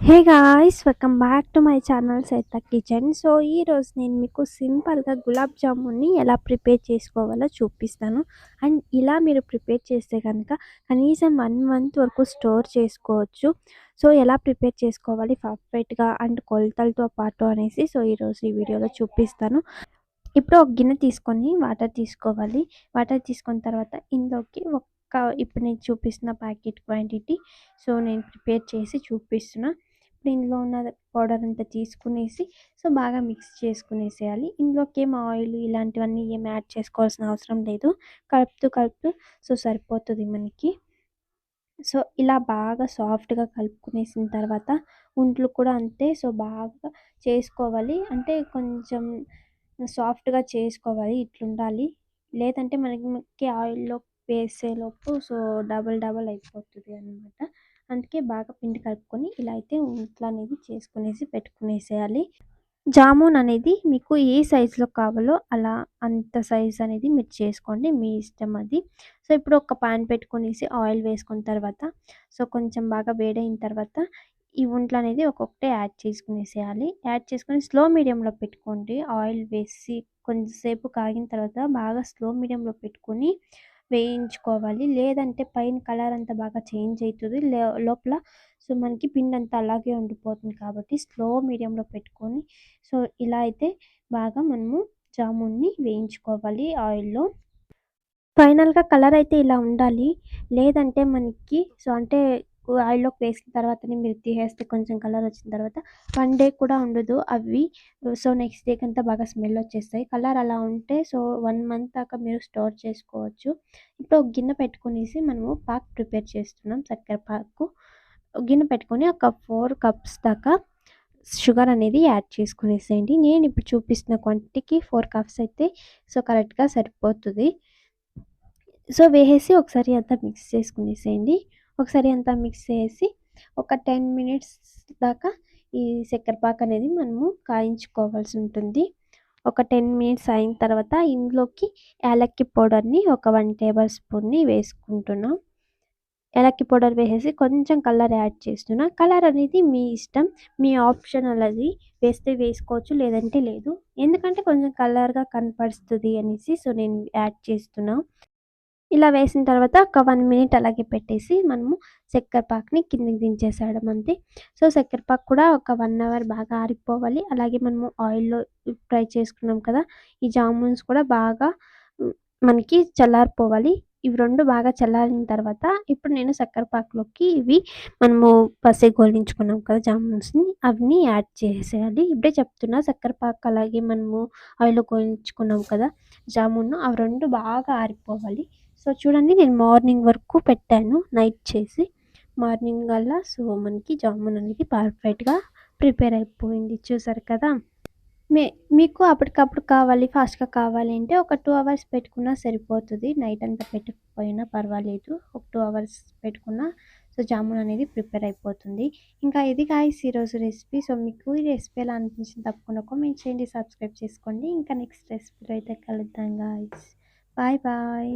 Hey guys, welcome back to my channel Saita kitchen. So ఈరోజు నేను మీకు సింపుల్గా గులాబ్ జామున్ని ఎలా ప్రిపేర్ చేసుకోవాలో చూపిస్తాను. అండ్ ఇలా మీరు ప్రిపేర్ చేస్తే కనుక కనీసం 1 మంత్ వరకు స్టోర్ చేసుకోవచ్చు. సో ఎలా ప్రిపేర్ చేసుకోవాలి పర్ఫెక్ట్గా అండ్ కొలతలతో పాటు అనేసి ఈరోజు ఈ వీడియోలో చూపిస్తాను. ఇప్పుడు ఒక గిన్నె తీసుకొని వాటర్ తీసుకోవాలి. వాటర్ తీసుకున్న తర్వాత ఇందులోకి ఇప్పుడు నేను చూపిస్తున్న ప్యాకెట్ క్వాంటిటీ నేను ప్రిపేర్ చేసి చూపిస్తున్నా. ఇప్పుడు ఇందులో ఉన్న పౌడర్ అంతా తీసుకునేసి బాగా మిక్స్ చేసుకునేసేయాలి. ఇందులోకి ఏం ఆయిల్ ఇలాంటివన్నీ ఏం యాడ్ చేసుకోవాల్సిన అవసరం లేదు. కలుపుతూ కలుపుతూ సరిపోతుంది మనకి. ఇలా బాగా సాఫ్ట్‌గా కలుపుకునేసిన తర్వాత ఉంట్లు కూడా అంతే. బాగా చేసుకోవాలి. అంటే కొంచెం సాఫ్ట్‌గా చేసుకోవాలి. ఇట్లుండాలి. లేదంటే మనకి ఆయిల్‌లో వేసేలోపు డబుల్ డబుల్ అయిపోతది అనమాట. అందుకే బాగా పిండి కలుపుకొని ఇలా అయితే ఉంట్లనేది చేసుకునేసి పెట్టుకునేసేయాలి. జామున్ అనేది మీకు ఏ సైజులో కావాలో అలా అంత సైజ్ అనేది మీరు చేసుకోండి. మీ ఇష్టం అది. ఇప్పుడు ఒక పాన్ పెట్టుకునేసి ఆయిల్ వేసుకున్న తర్వాత కొంచెం బాగా వేడైన తర్వాత ఈ ఉంట్లనేది ఒక్కొక్కటి యాడ్ చేసుకునేసేయాలి. యాడ్ చేసుకొని స్లో మీడియంలో పెట్టుకోండి. ఆయిల్ వేసి కొంచెంసేపు కాగిన తర్వాత బాగా స్లో మీడియంలో పెట్టుకొని వేయించుకోవాలి. లేదంటే పైన కలర్ అంతా బాగా చేంజ్ అయితది. లోపల మనకి పిండంతా అలాగే ఉండిపోతుంది కాబట్టి స్లో మీడియంలో పెట్టుకొని ఇలా అయితే బాగా మనము జామున్ని వేయించుకోవాలి ఆయిల్‌లో. ఫైనల్‌గా కలర్ అయితే ఇలా ఉండాలి. లేదంటే మనకి అంటే ఆయిల్‌లోకి వేసిన తర్వాతనే మీరు తీసేస్తే కొంచెం కలర్ వచ్చిన తర్వాత 1 డే కూడా ఉండదు అవి. నెక్స్ట్ డేకంతా బాగా స్మెల్ వచ్చేస్తాయి. కలర్ అలా ఉంటే 1 మంత్ దాకా మీరు స్టోర్ చేసుకోవచ్చు. ఇప్పుడు ఒక గిన్నె పెట్టుకునేసి మనము పాక్ ప్రిపేర్ చేస్తున్నాం, చక్కెర పాకు. గిన్నె పెట్టుకొని ఒక 4 కప్స్ దాకా షుగర్ అనేది యాడ్ చేసుకునేసేయండి. నేను ఇప్పుడు చూపిస్తున్న క్వాంటిటీకి 4 కప్స్ అయితే కరెక్ట్‌గా సరిపోతది. వేసేసి ఒకసారి అంతా మిక్స్ చేసుకునేసేయండి. ఒకసారి అంతా మిక్స్ చేసి ఒక 10 మినిట్స్ దాకా ఈ చక్కెర పాకు అనేది మనము కాయించుకోవాల్సి ఉంటుంది. ఒక 10 మినిట్స్ అయిన తర్వాత ఇందులోకి యాలక్కి పౌడర్‌ని ఒక 1 టేబుల్ స్పూన్‌ని వేసుకుంటున్నాం. యాలక్కి పౌడర్ వేసేసి కొంచెం కలర్ యాడ్ చేస్తున్నా. కలర్ అనేది మీ ఇష్టం. మీ ఆప్షనల్ అది. వేస్తే వేసుకోవచ్చు, లేదంటే లేదు. ఎందుకంటే కొంచెం కలర్‌గా కనపడుస్తది అనేసి నేను యాడ్ చేస్తున్నా. ఇలా వేసిన తర్వాత ఒక 1 మినిట్ అలాగే పెట్టేసి మనము చక్కెర పాకుని కిందకి దించేసేయడం అంతే. చక్కెర పాకు కూడా ఒక 1 అవర్ బాగా ఆరిపోవాలి. అలాగే మనము ఆయిల్‌లో ఫ్రై చేసుకున్నాం కదా! ఈ జామున్స్ కూడా బాగా మనకి చల్లారిపోవాలి. ఇవి 2 బాగా చల్లారిన తర్వాత ఇప్పుడు నేను చక్కెర పాకులోకి ఇవి మనము గోలించుకున్నాం కదా జామున్స్‌ని, అవన్నీ యాడ్ చేసేయాలి. ఇప్పుడే చెప్తున్నా, చక్కెర పాకు అలాగే మనము ఆయిల్‌లో గోలించుకున్నాం కదా జామున్ను, అవి 2 బాగా ఆరిపోవాలి. చూడండి, నేను మార్నింగ్ వరకు పెట్టాను నైట్ చేసి. మార్నింగ్ కల్లా మనకి జామున్ అనేది పర్ఫెక్ట్‌గా ప్రిపేర్ అయిపోయింది. చూసారు కదా! మే మీకు అప్పటికప్పుడు కావాలి, ఫాస్ట్‌గా కావాలి అంటే ఒక 2 అవర్స్ పెట్టుకున్నా సరిపోతది. నైట్ అంతా పెట్టకపోయినా పర్వాలేదు. ఒక 2 అవర్స్ పెట్టుకున్నా జామున్ అనేది ప్రిపేర్ అయిపోతుంది. ఇంకా ఇది గాయ్స్ ఈరోజు రెసిపీ. మీకు ఈ రెసిపీ ఎలా అనిపించింది తప్పకుండా కామెంట్ చేయండి, సబ్స్క్రైబ్ చేసుకోండి. ఇంకా నెక్స్ట్ రెసిపీలో అయితే కలుద్దాం గాయ్స్. Bye bye.